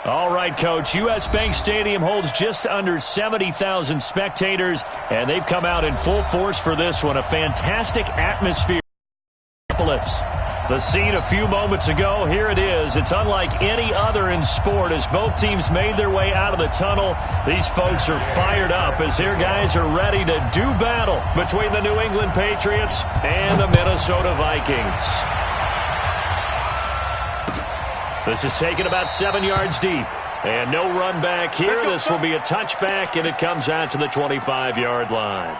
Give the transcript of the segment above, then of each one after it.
All right, Coach. U.S. Bank Stadium holds just under 70,000 spectators, and they've come out in full force for this one. A fantastic atmosphere. The scene a few moments ago, here it is. It's unlike any other in sport as both teams made their way out of the tunnel. These folks are fired up as their guys are ready to do battle between the New England Patriots and the Minnesota Vikings. This is taken about 7 yards deep. And no run back here. This will be a touchback, and it comes out to the 25-yard line.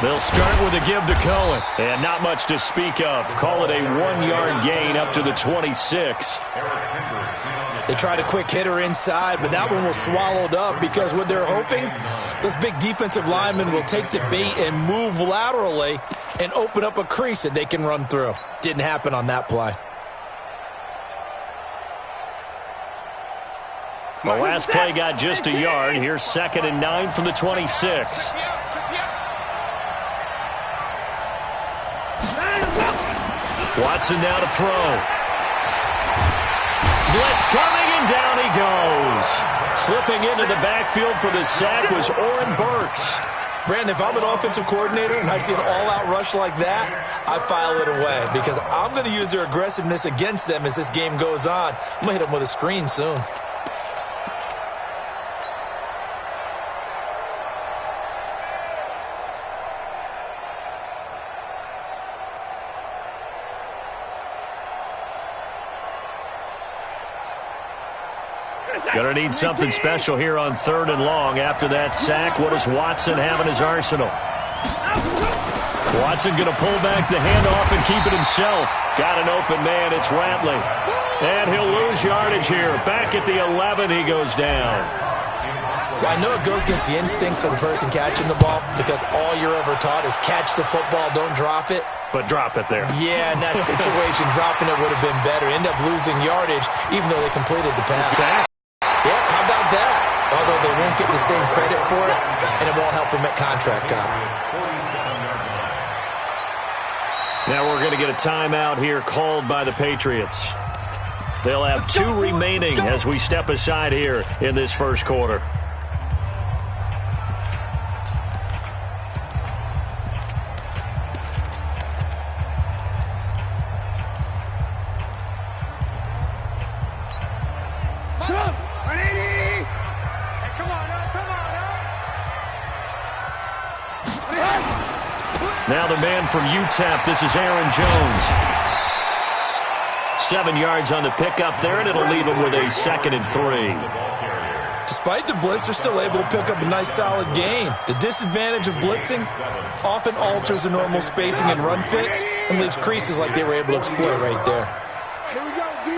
They'll start with a give to Cohen, and not much to speak of. Call it a 1-yard gain up to the 26. They tried a quick hitter inside, but that one was swallowed up because what they're hoping, those big defensive linemen will take the bait and move laterally and open up a crease that they can run through. Didn't happen on that play. The last play got just a yard. Here's 2nd and 9 from the 26. Watson now to throw. Blitz coming, and down he goes. Slipping into the backfield for the sack was Oren Burks. Brandon, if I'm an offensive coordinator and I see an all-out rush like that, I file it away because I'm going to use their aggressiveness against them as this game goes on. I'm going to hit them with a screen soon. Going to need something special here on 3rd and long. After that sack, what does Watson have in his arsenal? Watson going to pull back the handoff and keep it himself. Got an open man. It's Ratley. And he'll lose yardage here. Back at the 11, he goes down. Well, I know it goes against the instincts of the person catching the ball because all you're ever taught is catch the football, don't drop it. But drop it there. Yeah, in that situation, dropping it would have been better. End up losing yardage even though they completed the pass. Yeah, how about that? Although they won't get the same credit for it, and it won't help them at contract time. Now we're going to get a timeout here called by the Patriots. They'll have 2 remaining as we step aside here in this first quarter. Now the man from UTEP, this is Aaron Jones. 7 yards on the pickup there, and it'll leave him with a 2nd and 3. Despite the blitz, they're still able to pick up a nice solid gain. The disadvantage of blitzing often alters the normal spacing and run fits and leaves creases like they were able to exploit right there. Here we go, D.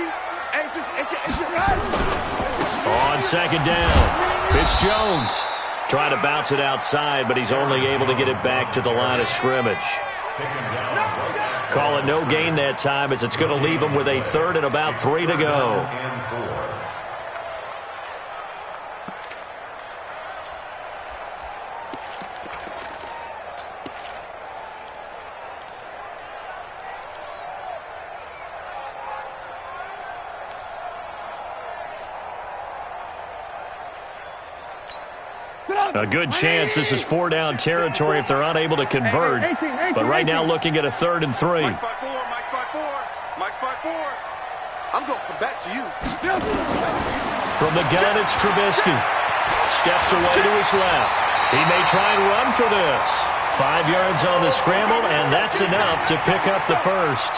On 2nd down, it's Jones. Trying to bounce it outside, but he's only able to get it back to the line of scrimmage. Call it no gain that time as it's going to leave him with a 3rd and about 3 to go. A good chance this is 4-down territory if they're unable to convert. But right now looking at a 3rd and 3. Mike 5-4. Mike 5-4. I'm going to come back to you. From the gun, it's Trubisky. Steps away to his left. He may try and run for this. 5 yards on the scramble, and that's enough to pick up the first.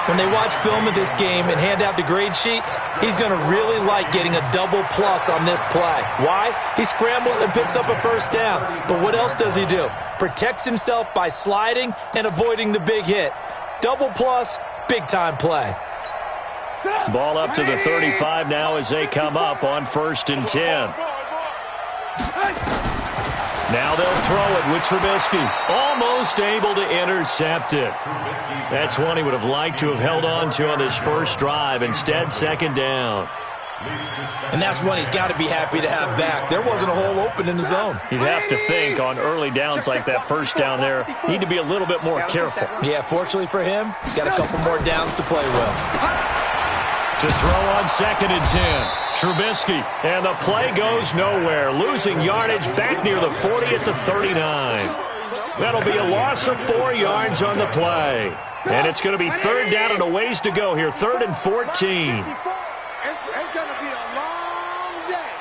When they watch film of this game and hand out the grade sheets, he's going to really like getting a double plus on this play. Why? He scrambles and picks up a 1st down. But what else does he do? Protects himself by sliding and avoiding the big hit. Double plus, big-time play. Ball up to the 35 now as they come up on 1st and 10. Now they'll throw it with Trubisky. Almost able to intercept it. That's one he would have liked to have held on to on this first drive. Instead, 2nd down. And that's one he's got to be happy to have back. There wasn't a hole open in the zone. You'd have to think on early downs like that first down there, need to be a little bit more careful. Yeah, fortunately for him, got a couple more downs to play with. To throw on 2nd and 10. Trubisky, and the play goes nowhere. Losing yardage back near the 40 at the 39. That'll be a loss of 4 yards on the play. And it's going to be 3rd down and a ways to go here. 3rd and 14. It's going to be a long day.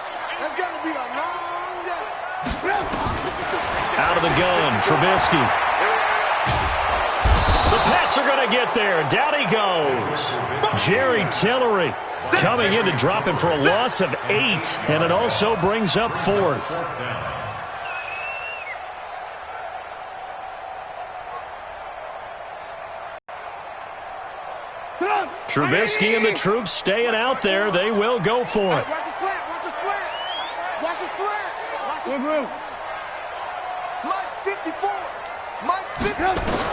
It's going to be a long day. Out of the gun, Trubisky. The Pats are going to get there. Down he goes. Jerry Tillery coming in to drop him for a loss of 8. And it also brings up 4th. Trubisky and the troops staying out there. They will go for it. Watch the slant. Watch the slant. Watch the slant. Watch the slant. Mike 54. Mike 50.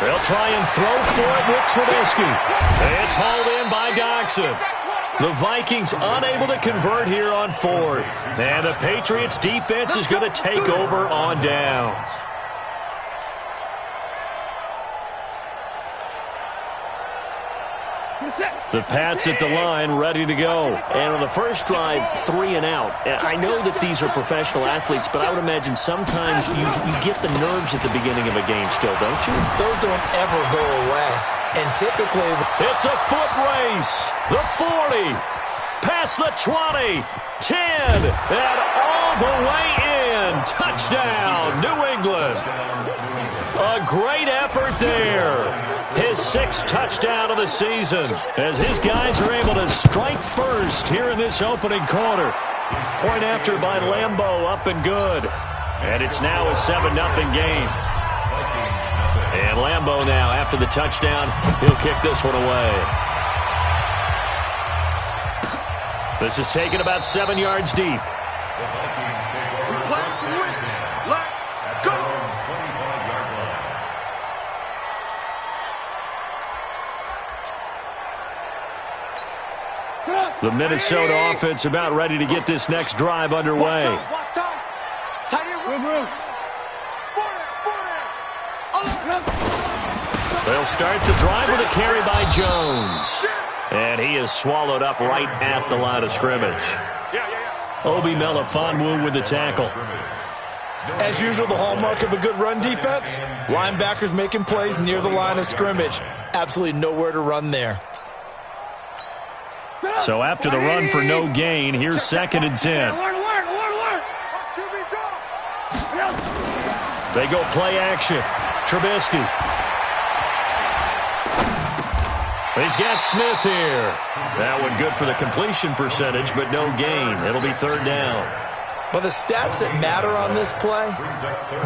They'll try and throw for it with Trubisky. It's hauled in by Doxson. The Vikings unable to convert here on 4th. And the Patriots defense is going to take over on downs. The Pats at the line, ready to go. And on the first drive, 3 and out. I know that these are professional athletes, but I would imagine sometimes you get the nerves at the beginning of a game still, don't you? Those don't ever go away. And typically, it's a foot race. The 40, past the 20, 10, and all the way in. Touchdown, New England. A great effort there. His 6th touchdown of the season as his guys are able to strike first here in this opening quarter. Point after by Lambeau, up and good. And it's now a 7-0 game. And Lambeau now, after the touchdown, he'll kick this one away. This is taken about 7 yards deep. The Minnesota offense about ready to get this next drive underway. They'll start the drive with a carry by Jones. And he is swallowed up right at the line of scrimmage. Obi Melifonwu with the tackle. As usual, the hallmark of a good run defense, linebackers making plays near the line of scrimmage. Absolutely nowhere to run there. So after the run for no gain, here's 2nd and 10. They go play action. Trubisky. He's got Smith here. That one good for the completion percentage, but no gain. It'll be 3rd down. Well, the stats that matter on this play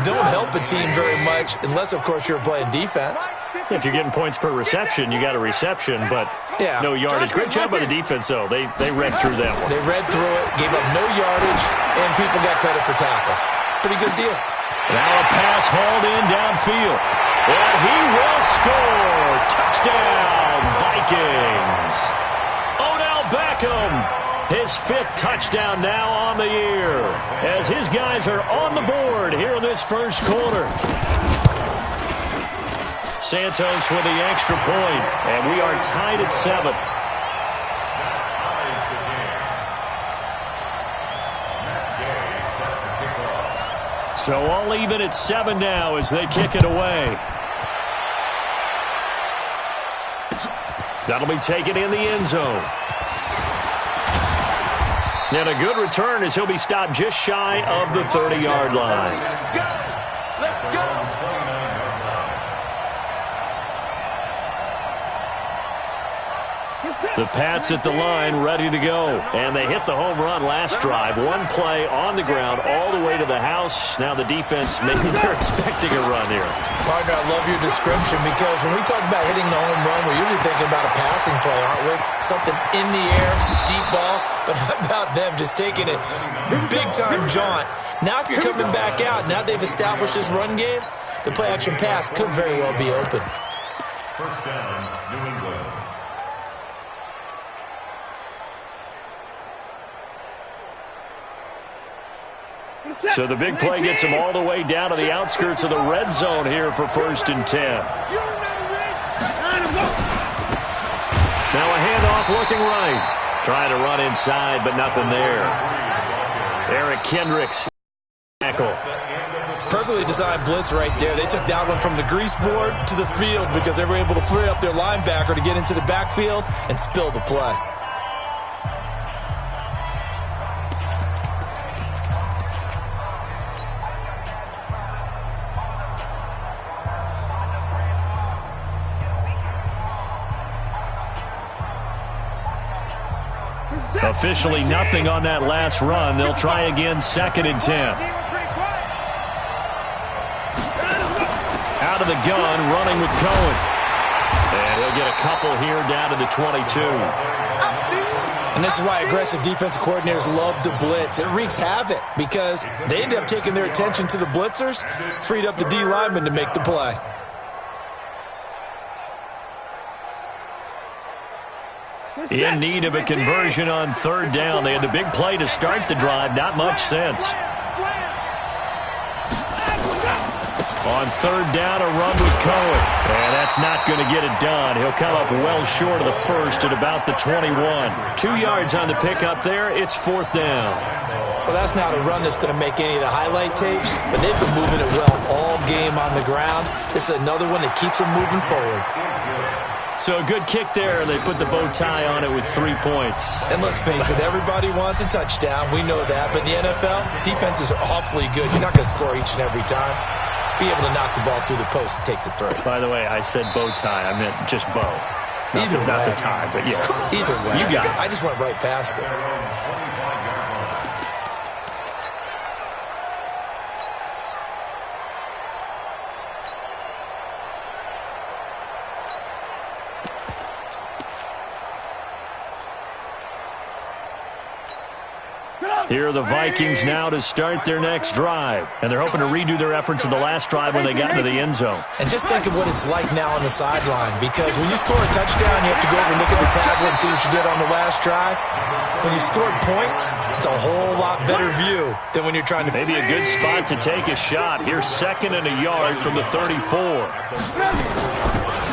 don't help a team very much unless, of course, you're playing defense. If you're getting points per reception, you got a reception, but no yardage. Great job by the defense, though. They read through that one. They read through it, gave up no yardage, and people got credit for tackles. Pretty good deal. Now a pass hauled in downfield. And he will score. Touchdown, Vikings. Odell Beckham. His 5th touchdown now on the year as his guys are on the board here in this first quarter. Santos with the extra point, and we are tied at 7. So all even at 7 now as they kick it away. That'll be taken in the end zone. And a good return as he'll be stopped just shy of the 30-yard line. Let's go. Let's go. The Pats at the line, ready to go. And they hit the home run last drive. One play on the ground all the way to the house. Now the defense, maybe they're expecting a run here. Partner, I love your description because when we talk about hitting the home run, we're usually thinking about a passing play, aren't we? Something in the air, deep ball. But how about them just taking it big-time jaunt? Now if you're coming back out, now they've established this run game, the play-action pass could very well be open. First down, New England. So the big play gets him all the way down to the outskirts of the red zone here for 1st and 10. Now a handoff looking right. Trying to run inside, but nothing there. Eric Kendricks tackle. Perfectly designed blitz right there. They took that one from the grease board to the field because they were able to free up their linebacker to get into the backfield and spill the play. Officially nothing on that last run. They'll try again, 2nd and 10. Out of the gun, running with Cohen. And he'll get a couple here down to the 22. And this is why aggressive defensive coordinators love to blitz. It wreaks havoc because they end up taking their attention to the blitzers, freed up the D lineman to make the play. In need of a conversion on 3rd down. They had the big play to start the drive. Not much sense. On 3rd down, a run with Cohen. And that's not going to get it done. He'll come up well short of the first at about the 21. 2 yards on the pickup there. It's 4th down. Well, that's not a run that's going to make any of the highlight tapes, but they've been moving it well all game on the ground. This is another one that keeps them moving forward. So a good kick there, and they put the bow tie on it with 3 points. And let's face it, everybody wants a touchdown. We know that. But in the NFL, defenses are awfully good. You're not going to score each and every time. Be able to knock the ball through the post and take the throw. By the way, I said bow tie. I meant just bow. Not the tie, but yeah. Either way. You got it. I just went right past it. Here are the Vikings now to start their next drive. And they're hoping to redo their efforts in the last drive when they got into the end zone. And just think of what it's like now on the sideline. Because when you score a touchdown, you have to go over and look at the tablet and see what you did on the last drive. When you scored points, it's a whole lot better view than when you're trying to... Maybe a good spot to take a shot. Here's 2nd and a yard from the 34.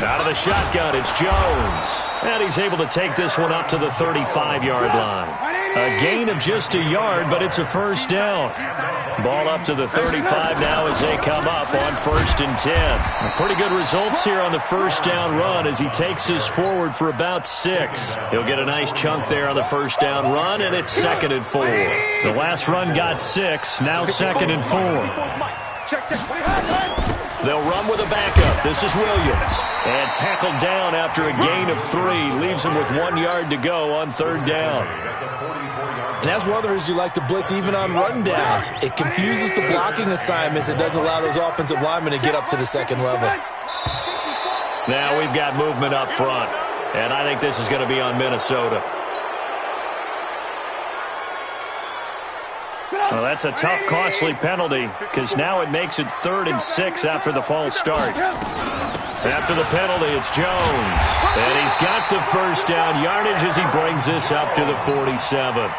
Out of the shotgun, it's Jones. And he's able to take this one up to the 35-yard line. A gain of just a yard, but it's a 1st down. Ball up to the 35 now as they come up on 1st and 10. Pretty good results here on the 1st down run as he takes this forward for about 6. He'll get a nice chunk there on the 1st down run, and it's 2nd and 4. The last run got 6, now 2nd and 4. They'll run with a backup. This is Williams. And tackled down after a gain of 3. Leaves him with 1 yard to go on 3rd down. And that's one of the reasons you like to blitz even on rundowns. It confuses the blocking assignments. It doesn't allow those offensive linemen to get up to the 2nd level. Now we've got movement up front. And I think this is going to be on Minnesota. Well, that's a tough, costly penalty because now it makes it 3rd and 6 after the false start. After the penalty, it's Jones. And he's got the 1st down yardage as he brings this up to the 47.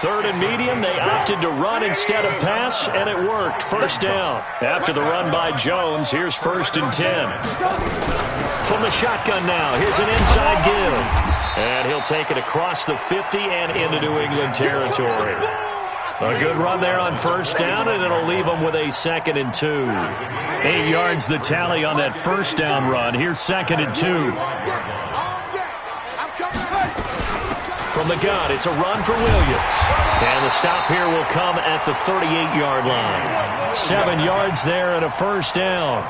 3rd and medium, they opted to run instead of pass, and it worked. 1st down. After the run by Jones, here's 1st and 10. From the shotgun now, here's an inside give. And he'll take it across the 50 and into New England territory. A good run there on 1st down, and it'll leave them with a 2nd and 2. 8 yards the tally on that 1st down run. Here's 2nd and 2. From the gun, it's a run for Williams. And the stop here will come at the 38-yard line. 7 yards there and a first down.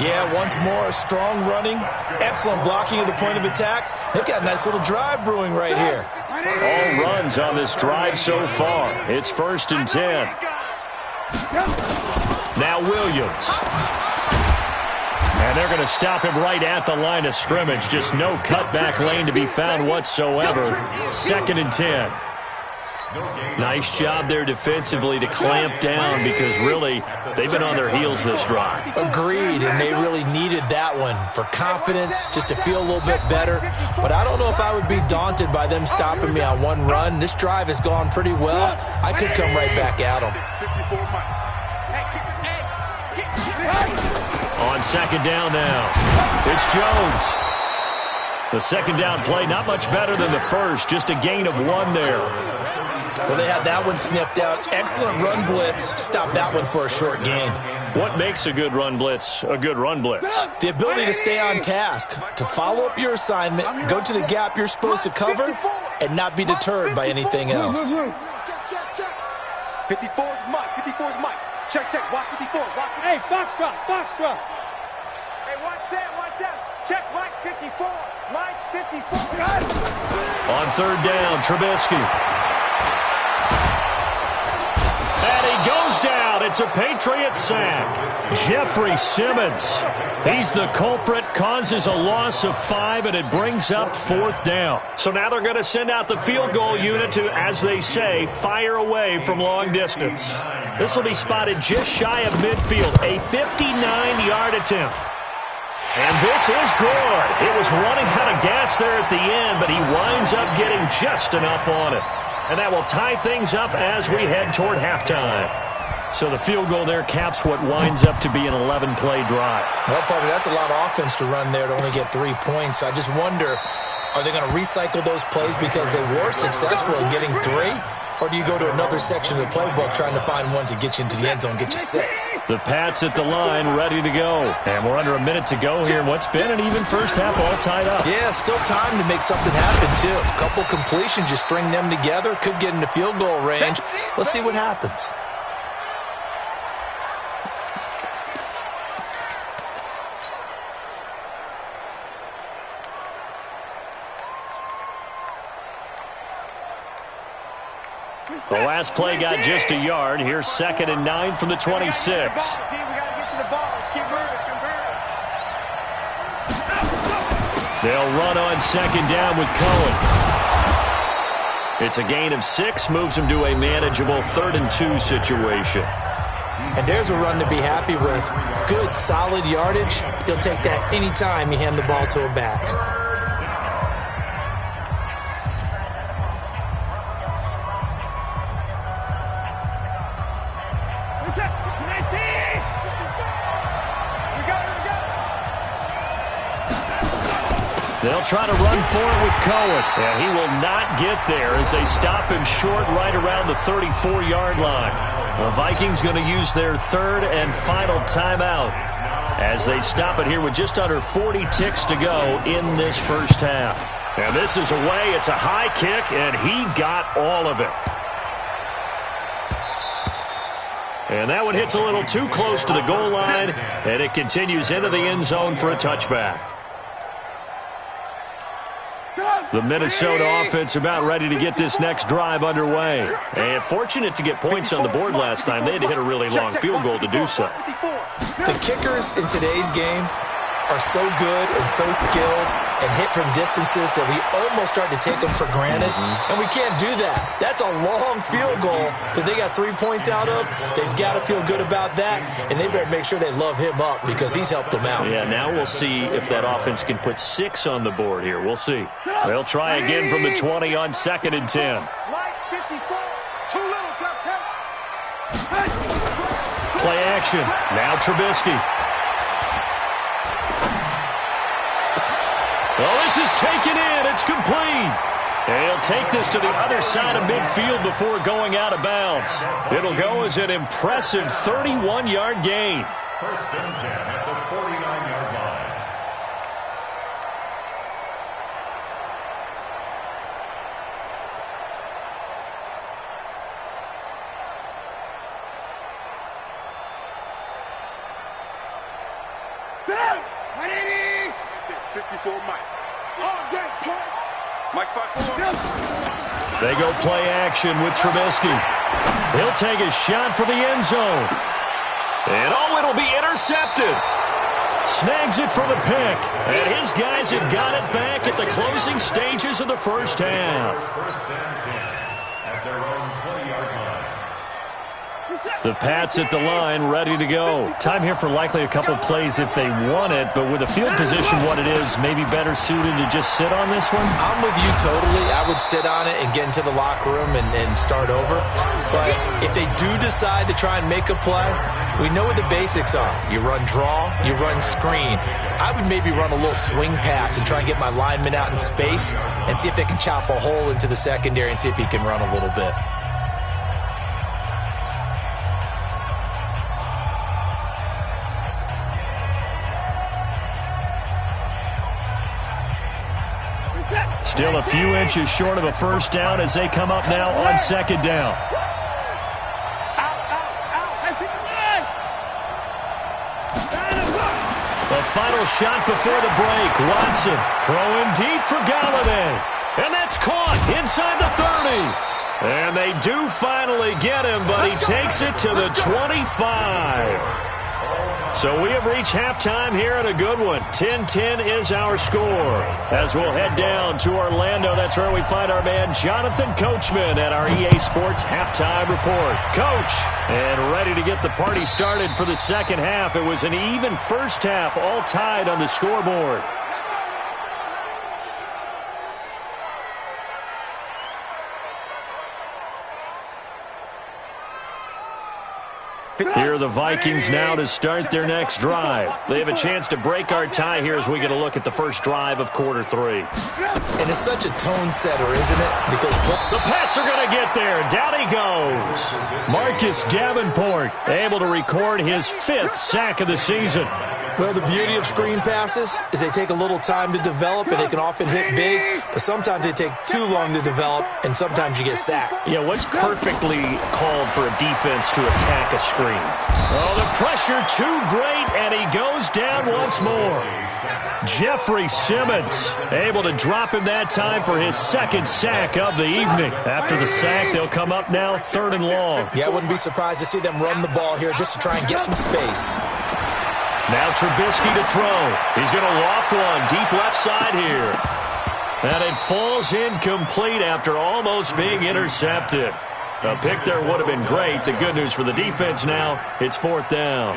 Yeah, once more, strong running, excellent blocking at the point of attack. They've got a nice little drive brewing right here. All runs on this drive so far. It's 1st and 10. Now Williams. And they're going to stop him right at the line of scrimmage. Just no cutback lane to be found whatsoever. 2nd and 10. Nice job there defensively to clamp down because really they've been on their heels this drive. Agreed, and they really needed that one for confidence, just to feel a little bit better. But I don't know if I would be daunted by them stopping me on one run. This drive has gone pretty well. I could come right back at them. On 2nd down now, it's Jones. The 2nd down play, not much better than the first, just a gain of 1 there. Well, they had that one sniffed out. Excellent run blitz. Stop that one for a short gain. What makes a good run blitz a good run blitz? The ability to stay on task, to follow up your assignment, go to the gap you're supposed to cover, and not be deterred by anything else. Check, check, check. 54 is Mike. 54 is Mike. Check, check. Watch 54. Watch 54. Hey, Foxtrot. Foxtrot. Hey, watch Sam. Watch Sam. Check Mike 54. Mike 54. Got it. On 3rd down, Trubisky. And he goes down. It's a Patriot sack. Jeffrey Simmons. He's the culprit, causes a loss of 5, and it brings up 4th down. So now they're going to send out the field goal unit to, as they say, fire away from long distance. This will be spotted just shy of midfield, a 59-yard attempt. And this is good. It was running out of gas there at the end, but he winds up getting just enough on it. And that will tie things up as we head toward halftime. So the field goal there caps what winds up to be an 11-play drive. Well, partner, that's a lot of offense to run there to only get 3 points. I just wonder, are they going to recycle those plays because they were successful in getting 3? Or do you go to another section of the playbook trying to find ones that get you into the end zone, get you 6? The Pats at the line, ready to go. And we're under a minute to go here in what's been an even first half, all tied up. Yeah, still time to make something happen, too. A couple completions, you string them together, could get into field goal range. Let's see what happens. The last play got just a yard. Here's 2nd and 9 from the 26. We got to get to the ball. Let's keep moving. They'll run on 2nd down with Cohen. It's a gain of 6, moves him to a manageable 3rd and 2 situation. And there's a run to be happy with. Good, solid yardage. He'll take that anytime you hand the ball to a back. They'll try to run for it with Cohen. And he will not get there as they stop him short right around the 34-yard line. The Vikings going to use their 3rd and final timeout as they stop it here with just under 40 ticks to go in this first half. And this is away. It's a high kick, and he got all of it. And that one hits a little too close to the goal line, and it continues into the end zone for a touchback. The Minnesota offense about ready to get this next drive underway. And fortunate to get points on the board last time. They had to hit a really long field goal to do so. The kickers in today's game are so good and so skilled and hit from distances that we almost start to take them for granted. And we can't do that. That's a long field goal that they got 3 points out of. They've got to feel good about that, and they better make sure they love him up because he's helped them out. Yeah, now we'll see if that offense can put 6 on the board here. We'll see. They'll try again from the 20 on 2nd and 10. Mike 54. Too little, Play action. Now Trubisky. Well, this is taken in. It's complete. And he'll take this to the other side of midfield before going out of bounds. It'll go as an impressive 31-yard gain. 1st and 10 at the 49-yard line. 180. 54 Mike. Oh, damn, play. Mike 5-4. They go play action with Trubisky. He'll take a shot for the end zone. And oh, it'll be intercepted. Snags it for the pick. And his guys have got it back at the closing stages of the first half. First and 10 at their own 20-yard line. The Pats at the line, ready to go. Time here for likely a couple plays if they want it, but with the field position what it is, maybe better suited to just sit on this one? I'm with you totally. I would sit on it and get into the locker room and start over. But if they do decide to try and make a play, we know what the basics are. You run draw, you run screen. I would maybe run a little swing pass and try and get my lineman out in space and see if they can chop a hole into the secondary and see if he can run a little bit. Still a few inches short of a first down as they come up now on second down. The final shot before the break. Watson throwing deep for Galladay. And that's caught inside the 30. And they do finally get him, but he takes it to the 25. So we have reached halftime here at a good one. 10-10 is our score. As we'll head down to Orlando, that's where we find our man Jonathan Coachman at our EA Sports Halftime Report. Coach, and ready to get the party started for the second half. It was an even first half, all tied on the scoreboard. Here are the Vikings now to start their next drive. They have a chance to break our tie here as we get a look at the first drive of quarter three. And it's such a tone setter, isn't it? Because the Pats are going to get there. Down he goes. Marcus Davenport able to record his 5th sack of the season. Well, the beauty of screen passes is they take a little time to develop, and they can often hit big, but sometimes they take too long to develop, and sometimes you get sacked. Yeah, what's perfectly called for a defense to attack a screen? Oh, the pressure too great, and he goes down once more. Jeffrey Simmons able to drop him that time for his 2nd sack of the evening. After the sack, they'll come up now 3rd and long. Yeah, I wouldn't be surprised to see them run the ball here just to try and get some space. Now Trubisky to throw. He's going to loft one deep left side here. And it falls incomplete after almost being intercepted. A pick there would have been great. The good news for the defense now, it's 4th down.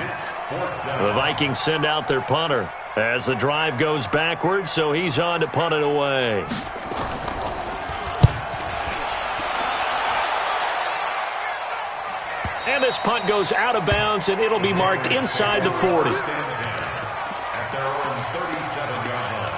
The Vikings send out their punter as the drive goes backwards, so he's on to punt it away. And this punt goes out of bounds, and it'll be marked inside the 40. At their own 37-yard line.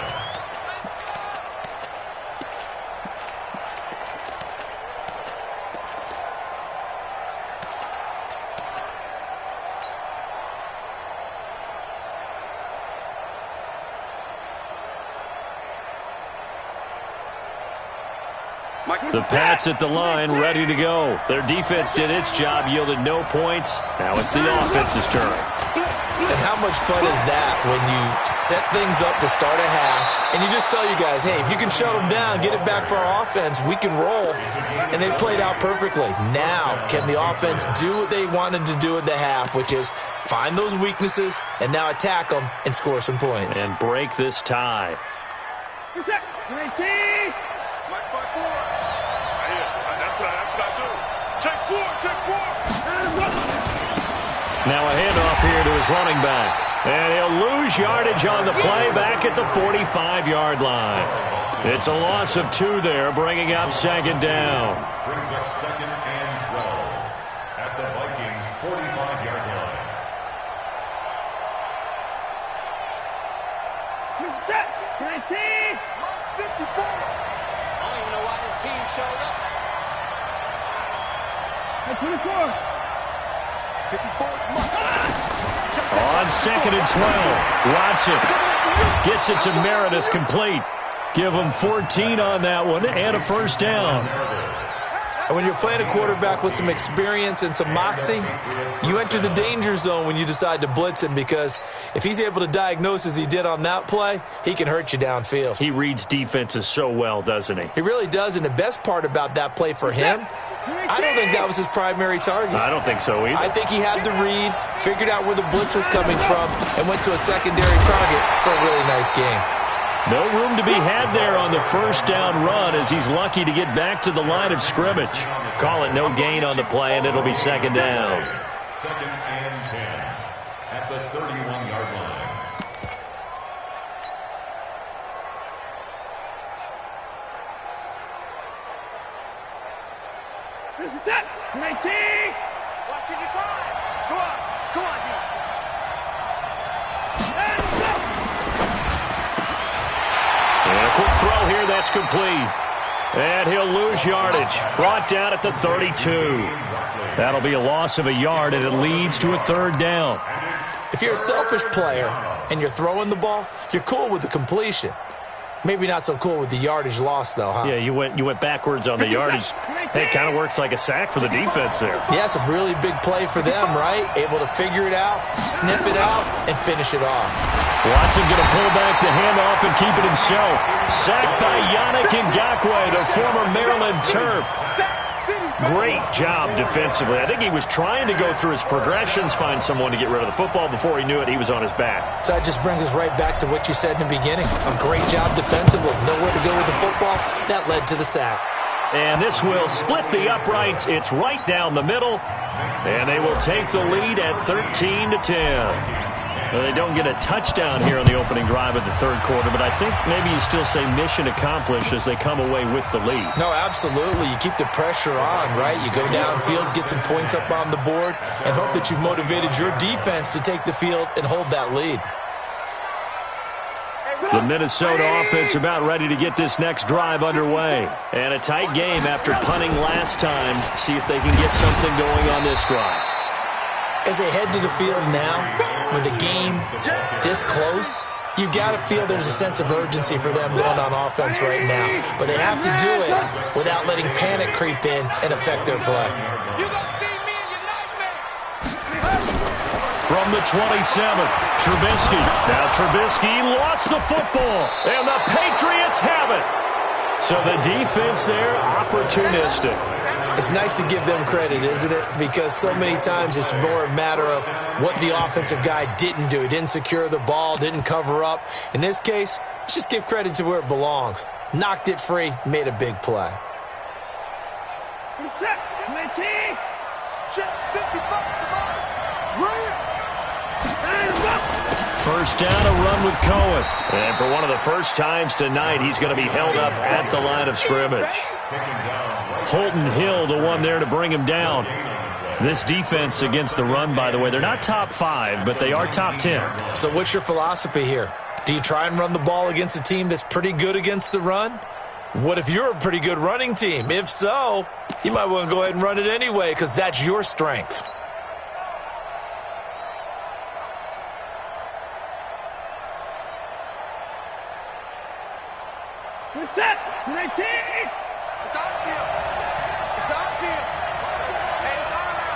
The Pats at the line, ready to go. Their defense did its job, yielded no points. Now it's the offense's turn. And how much fun is that when you set things up to start a half, and you just tell you guys, hey, if you can shut them down, get it back for our offense, we can roll. And they played out perfectly. Now, can the offense do what they wanted to do at the half, which is find those weaknesses and now attack them and score some points. And break this tie. What's that? 19. Mike 5-4. That's what I do. Check 4. Now a handoff here to his running back. And he'll lose yardage on the play back at the 45-yard line. It's a loss of 2 there, bringing up 2nd down. Brings up 2nd and 12 at the Vikings' 45-yard line. What's that? 19. 54. I don't even know why this team showed up. 24. 54. On 2nd and 12, Watson gets it to Meredith complete. Give him 14 on that one and a first down. And when you're playing a quarterback with some experience and some moxie, you enter the danger zone when you decide to blitz him, because if he's able to diagnose as he did on that play, he can hurt you downfield. He reads defenses so well, doesn't he? He really does, and the best part about that play for him, I don't think that was his primary target. I don't think so either. I think he had the read, figured out where the blitz was coming from, and went to a secondary target for a really nice game. No room to be had there on the first down run, as he's lucky to get back to the line of scrimmage. Call it no gain on the play, and it'll be second down. Second and 10 at the 31-yard line. This is it. 19. Watch it, you drive. Go on. Go on, D. And a quick throw here, that's complete. And he'll lose yardage. Brought down at the 32. That'll be a loss of a yard, and it leads to a third down. If you're a selfish player and you're throwing the ball, you're cool with the completion. Maybe not so cool with the yardage loss, though, huh? Yeah, you went backwards on the yardage. Hey, it kind of works like a sack for the defense there. Yeah, it's a really big play for them, right? Able to figure it out, snip it out, and finish it off. Watson going to pull back the handoff and keep it himself. Sacked by Yannick Ngakoue, the former Maryland Terp. Great job defensively. I think he was trying to go through his progressions, find someone to get rid of the football. Before he knew it, he was on his back. So that just brings us right back to what you said in the beginning. A great job defensively. Nowhere to go with the football. That led to the sack. And this will split the uprights. It's right down the middle. And they will take the lead at 13-10. Well, they don't get a touchdown here on the opening drive of the third quarter, but I think maybe you still say mission accomplished as they come away with the lead. No, absolutely. You keep the pressure on, right? You go downfield, get some points up on the board, and hope that you've motivated your defense to take the field and hold that lead. The Minnesota offense about ready to get this next drive underway. And a tight game after punting last time. See if they can get something going on this drive. As they head to the field now, with the game this close, you've got to feel there's a sense of urgency for them going on offense right now. But they have to do it without letting panic creep in and affect their play. From the 27, Trubisky. Now Trubisky lost the football, and the Patriots have it. So the defense there, opportunistic. It's nice to give them credit, isn't it? Because so many times it's more a matter of what the offensive guy didn't do. He didn't secure the ball, didn't cover up. In this case, let's just give credit to where it belongs. Knocked it free, made a big play. Set. 19. Check. 55. First down, a run with Cohen. And for one of the first times tonight, he's going to be held up at the line of scrimmage. Holton Hill, the one there to bring him down. This defense against the run, by the way, they're not top 5, but they are top 10. So what's your philosophy here? Do you try and run the ball against a team that's pretty good against the run? What if you're a pretty good running team? If so, you might want to go ahead and run it anyway, because that's your strength. Set. 19. It's on field. It's on field. Hey, it's on now.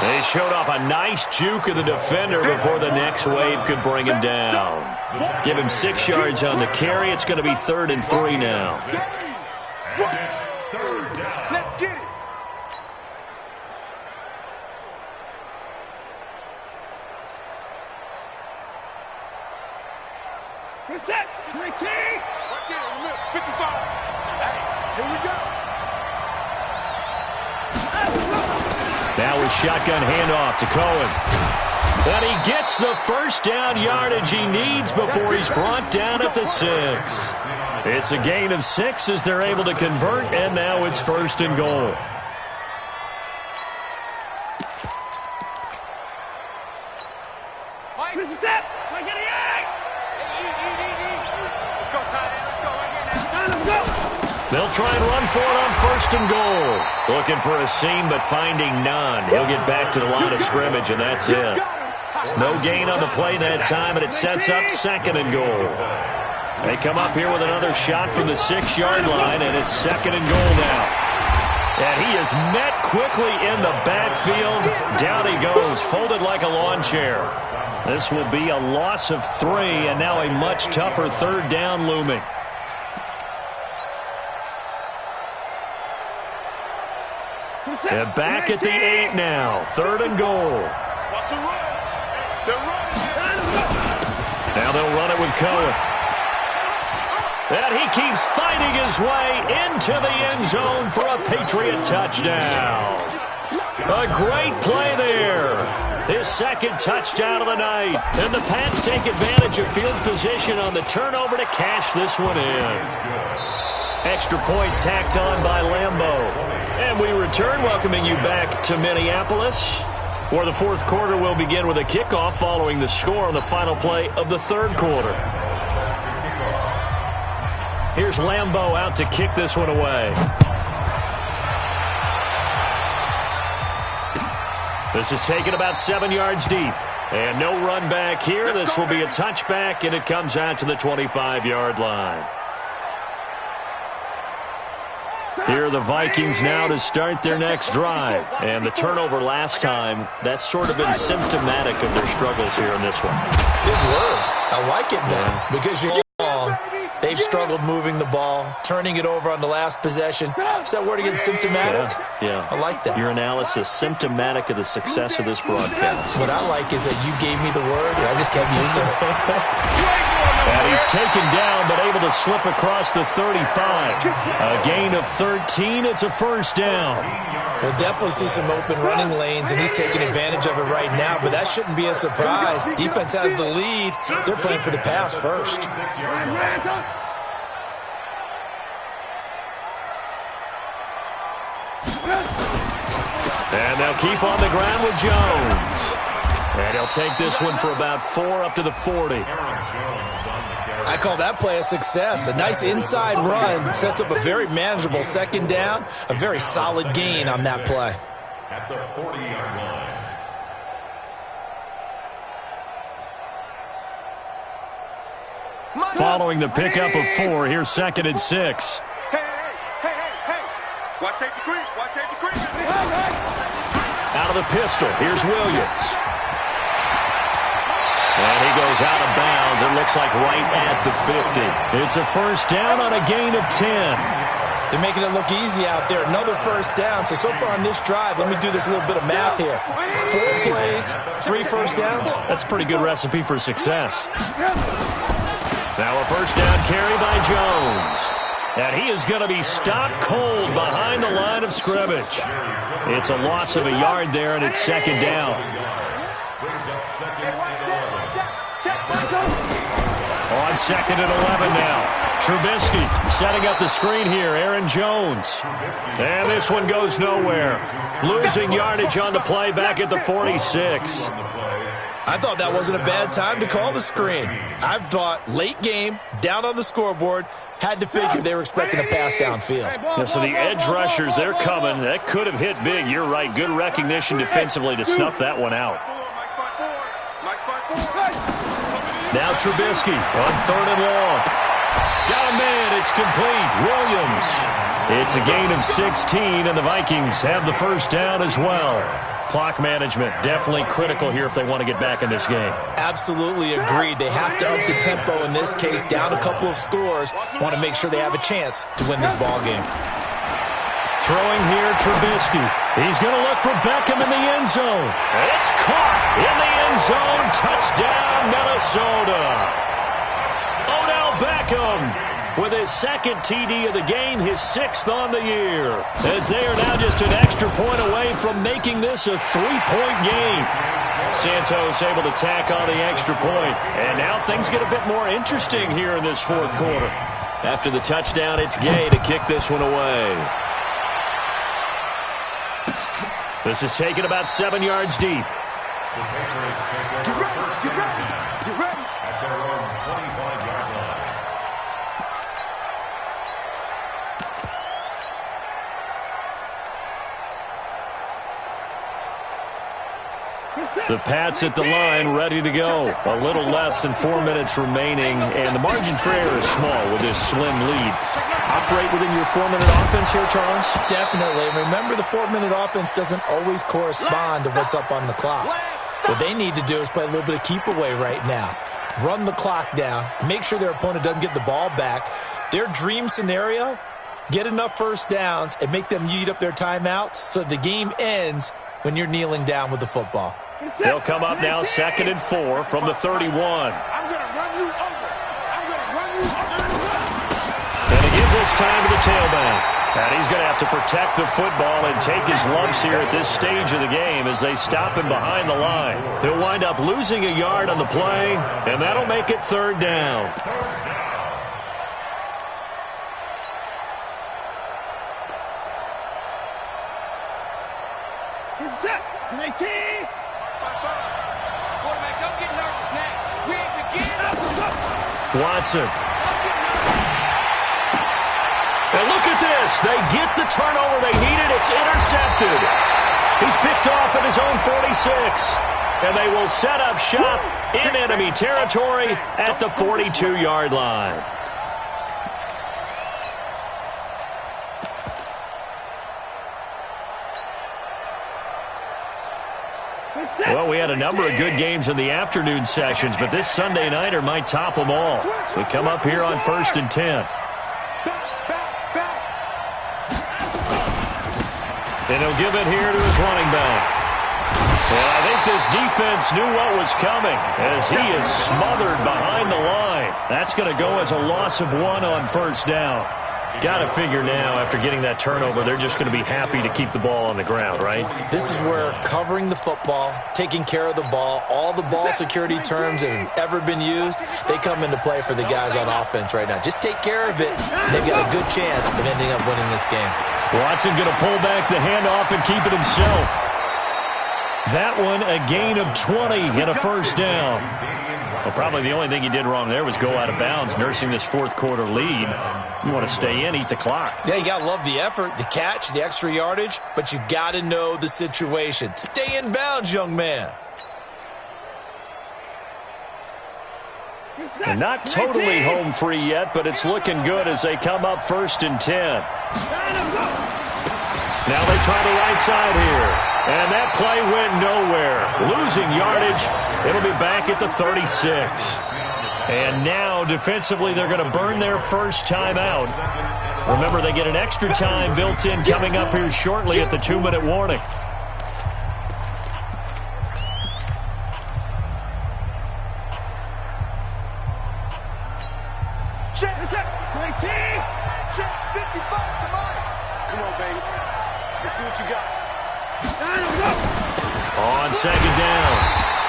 They showed off a nice juke of the defender before the next wave could bring him down. Give him 6 yards on the carry. It's going to be 3rd and 3 now. Let's get it. Set. 19. 55. Hey, here we go. Now a shotgun handoff to Cohen. And he gets the first down yardage he needs before he's brought down at the 6. It's a gain of 6 as they're able to convert, and now it's 1st and goal. This is it. Like it. Let's go, tight end. Let's go right here now. Let's go. They'll try and run for it on 1st and goal. Looking for a seam, but finding none. He'll get back to the line of scrimmage, and that's it. No gain on the play that time, and it sets up 2nd and goal. They come up here with another shot from the 6-yard line, and it's 2nd and goal now. And he is met quickly in the backfield. Down he goes, folded like a lawn chair. This will be a loss of 3, and now a much tougher 3rd down looming. And back at the 8 now. 3rd and goal. Now they'll run it with Cohen. And he keeps fighting his way into the end zone for a Patriot touchdown. A great play there. His 2nd touchdown of the night. And the Pats take advantage of field position on the turnover to cash this one in. Extra point tacked on by Lambeau. And we return, welcoming you back to Minneapolis, where the 4th quarter will begin with a kickoff following the score on the final play of the 3rd quarter. Here's Lambeau out to kick this one away. This is taken about 7 yards deep. And no run back here. This will be a touchback, and it comes out to the 25-yard line. Here are the Vikings now to start their next drive. And the turnover last time, that's sort of been symptomatic of their struggles here in this one. Good word. I like it, man, because you're wrong. They've struggled moving the ball, turning it over on the last possession. Is that word again, symptomatic? Yeah. I like that. Your analysis, symptomatic of the success of this broadcast. What I like is that you gave me the word, and I just kept using it. And he's taken down, but able to slip across the 35. A gain of 13. It's a 1st down. We'll definitely see some open running lanes, and he's taking advantage of it right now, but that shouldn't be a surprise. Defense has the lead. They're playing for the pass first. And they'll keep on the ground with Jones. And he'll take this one for about 4 up to the 40. I call that play a success. A nice inside run sets up a very manageable 2nd down. A very solid gain on that play. At the 40-yard line. Following the pickup of 4, here's 2nd and 6. Hey. Watch safety creep. Watch safety creep. Out of the pistol, here's Williams. And he goes out of bounds. It looks like right at the 50. It's a 1st down on a gain of 10. They're making it look easy out there. Another 1st down. So far on this drive, let me do this little bit of math here. 4 plays, 3 1st downs. That's a pretty good recipe for success. Now a 1st down carry by Jones. And he is going to be stopped cold behind the line of scrimmage. It's a loss of a yard there, and it's 2nd down. On 2nd and 11 now. Trubisky setting up the screen here. Aaron Jones. And this one goes nowhere. Losing yardage on the play back at the 46. I thought that wasn't a bad time to call the screen. I thought late game, down on the scoreboard, had to figure they were expecting a pass downfield. Yeah, so the edge rushers, they're coming. That could have hit big. You're right. Good recognition defensively to snuff that one out. Now Trubisky on 3rd and long. Got a man. It's complete. Williams. It's a gain of 16, and the Vikings have the 1st down as well. Clock management definitely critical here if they want to get back in this game. Absolutely agreed. They have to up the tempo in this case, down a couple of scores. Want to make sure they have a chance to win this ball game. Throwing here, Trubisky. He's going to look for Beckham in the end zone. It's caught in the end zone. Touchdown, Minnesota. Odell Beckham with his 2nd TD of the game, his 6th on the year. As they are now just an extra point away from making this a 3-point game. Santos able to tack on the extra point. And now things get a bit more interesting here in this 4th quarter. After the touchdown, it's Gay to kick this one away. This is taken about 7 yards deep. The Patriots take over first and 10 at their own 25-yard line. The Pats at the line, ready to go. A little less than 4 minutes remaining, and the margin for error is small with this slim lead. Operate within your 4-minute offense here, Charles? Definitely. Remember, the 4-minute offense doesn't always correspond to what's up on the clock. What they need to do is play a little bit of keep away right now. Run the clock down. Make sure their opponent doesn't get the ball back. Their dream scenario, get enough first downs and make them eat up their timeouts so the game ends when you're kneeling down with the football. They'll come up now 2nd and 4 from the 31. I'm going to run you over. I'm going to run you over. And to give this time to the tailback. And he's going to have to protect the football and take his lumps here at this stage of the game as they stop him behind the line. He'll wind up losing a yard on the play, and that'll make it 3rd down. He's set. 19. Quarterback, don't get nervous now. We ain't beginning. Watson. And look at this. They get the turnover they needed. It's intercepted. He's picked off at his own 46. And they will set up shop in enemy territory at the 42-yard line. Well, we had a number of good games in the afternoon sessions, but this Sunday nighter might top them all. So we come up here on 1st and 10. And he'll give it here to his running back. And I think this defense knew what was coming as he is smothered behind the line. That's going to go as a loss of 1 on 1st down. Got to figure now, after getting that turnover, they're just going to be happy to keep the ball on the ground, right? This is where covering the football, taking care of the ball, all the ball security terms that have ever been used, they come into play for the guys on offense right now. Just take care of it, and they've got a good chance of ending up winning this game. Watson going to pull back the handoff and keep it himself. That one, a gain of 20 and a 1st down. Well, probably the only thing he did wrong there was go out of bounds, nursing this 4th quarter lead. You want to stay in, eat the clock. Yeah, you got to love the effort, the catch, the extra yardage, but you got to know the situation. Stay in bounds, young man. And not totally home free yet, but it's looking good as they come up 1st and 10. Now they try the right side here. And that play went nowhere. Losing yardage. It'll be back at the 36. And now, defensively, they're going to burn their first time out. Remember, they get an extra time built in coming up here shortly at the 2-minute warning. Check, 19. Check, 55, come on. Come on, baby. Let's see what you got. On 2nd down,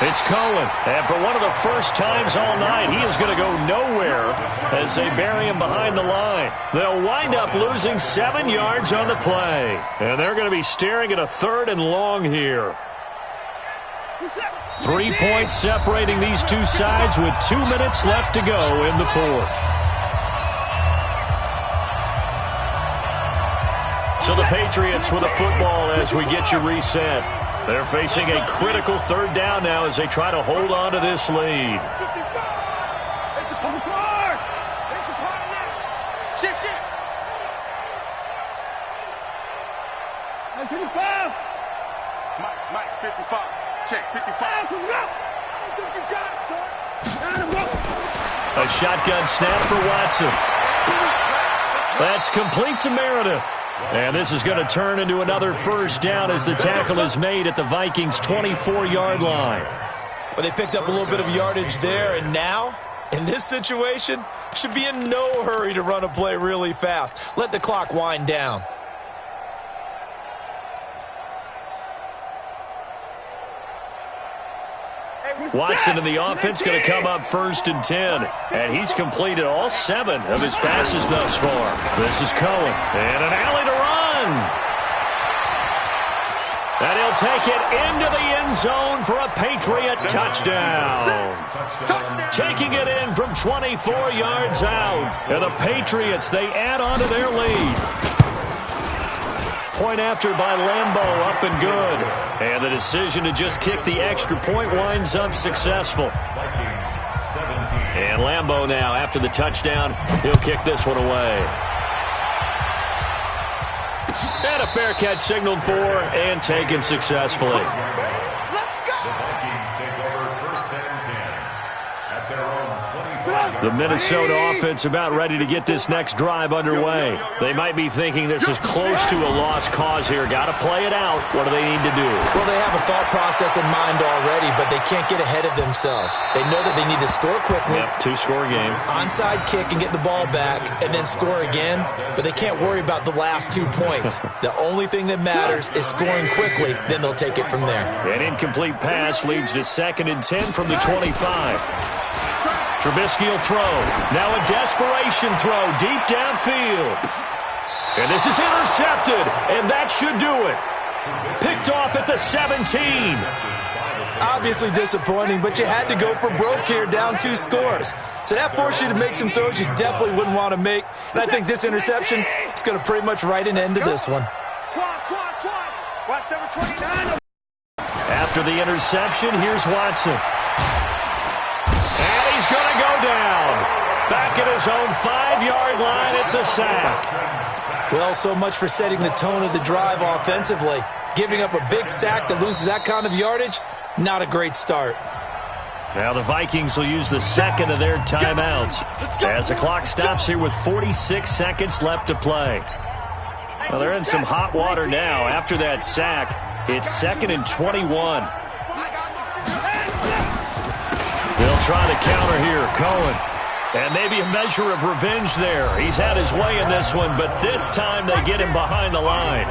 it's Cohen. And for one of the first times all night, he is going to go nowhere as they bury him behind the line. They'll wind up losing 7 yards on the play. And they're going to be staring at a 3rd and long here. 3 points separating these two sides with 2 minutes left to go in the 4th. So the Patriots with a football as we get you reset. They're facing a critical 3rd down now as they try to hold on to this lead. Mike, 55. Check, 55. I don't think you got it, son. A shotgun snap for Watson. That's complete to Meredith. And this is going to turn into another 1st down as the tackle is made at the Vikings' 24-yard line. Well, they picked up a little bit of yardage there, and now, in this situation, should be in no hurry to run a play really fast. Let the clock wind down. Watson in the offense going to come up 1st and 10. And he's completed all 7 of his passes thus far. This is Cohen. And an alley to run. And he'll take it into the end zone for a Patriot touchdown. Taking it in from 24 yards out. And the Patriots, they add on to their lead. Point after by Lambeau, up and good. And the decision to just kick the extra point winds up successful. And Lambeau now, after the touchdown, he'll kick this one away. And a fair catch signaled for and taken successfully. The Vikings take over 1st and 10 at their own 25. The Minnesota offense about ready to get this next drive underway. They might be thinking this is close to a lost cause here. Got to play it out. What do they need to do? Well, they have a thought process in mind already, but they can't get ahead of themselves. They know that they need to score quickly. Yep, two-score game. Onside kick and get the ball back and then score again, but they can't worry about the last 2 points. The only thing that matters is scoring quickly, then they'll take it from there. An incomplete pass leads to 2nd and 10 from the 25. Trubisky will throw. Now a desperation throw deep downfield. And this is intercepted, and that should do it. Picked off at the 17. Obviously disappointing, but you had to go for broke here, down 2 scores. So that forced you to make some throws you definitely wouldn't want to make. And I think this interception is going to pretty much write an end to this one. Watch number 29. After the interception, here's Watson. And he's going to go down. Back at his own 5-yard line, it's a sack. Well, so much for setting the tone of the drive offensively. Giving up a big sack that loses that kind of yardage, not a great start. Now the Vikings will use the second of their timeouts as the clock stops here with 46 seconds left to play. Well, they're in some hot water now. After that sack, it's 2nd and 21. They'll try the counter here. Cohen. And maybe a measure of revenge there. He's had his way in this one, but this time they get him behind the line.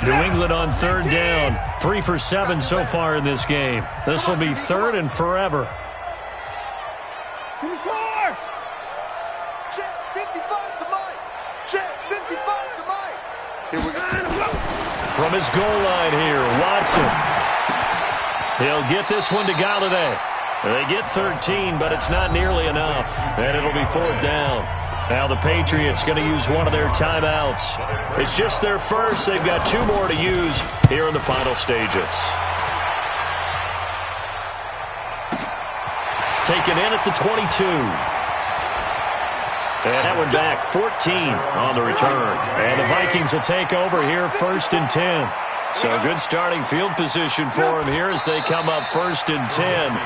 New England on 3rd down. 3 for 7 so far in this game. This will be 3rd and forever. 54! Check 55 to Mike. Check 55 to Mike. Here we go. From his goal line here, Watson. He'll get this one to Galladay. They get 13, but it's not nearly enough. And it'll be 4th down. Now the Patriots going to use one of their timeouts. It's just their first. They've got 2 more to use here in the final stages. Taken in at the 22. And that one back, 14 on the return. And the Vikings will take over here 1st and 10. So good starting field position for them here as they come up 1st and 10.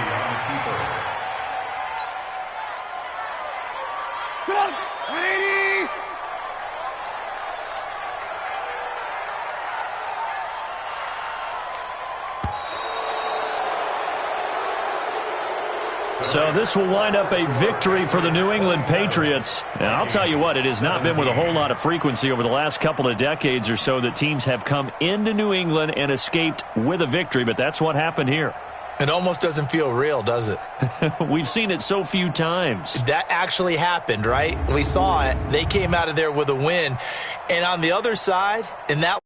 So this will wind up a victory for the New England Patriots. And I'll tell you what, it has not been with a whole lot of frequency over the last couple of decades or so that teams have come into New England and escaped with a victory, but that's what happened here. It almost doesn't feel real, does it? We've seen it so few times. That actually happened, right? We saw it. They came out of there with a win. And on the other side, in that